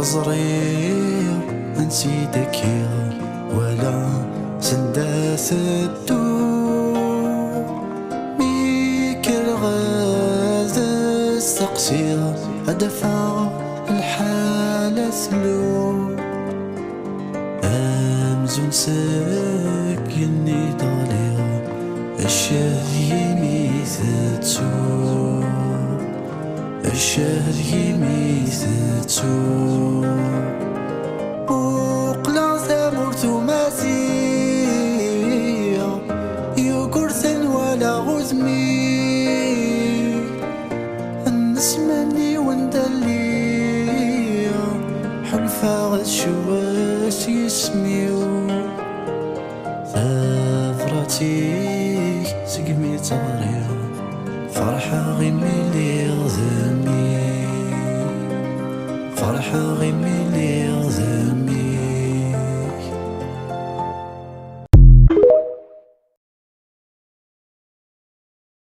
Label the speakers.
Speaker 1: زرير نسيتك ولا سنداس الدور ميك الغاز السقسير أدفع الحالة سلو أمزون ساكني ضلير الشهر يميث تسور الشهر يميث تسور وقلا ثمرت مسير يوكرث ولا غزمي النسمني وندلي حلفا غشواش يسميو ثافرتي سقمي طاريو فرحة غيمي لي غزمي فرحة غيمي لي غزمي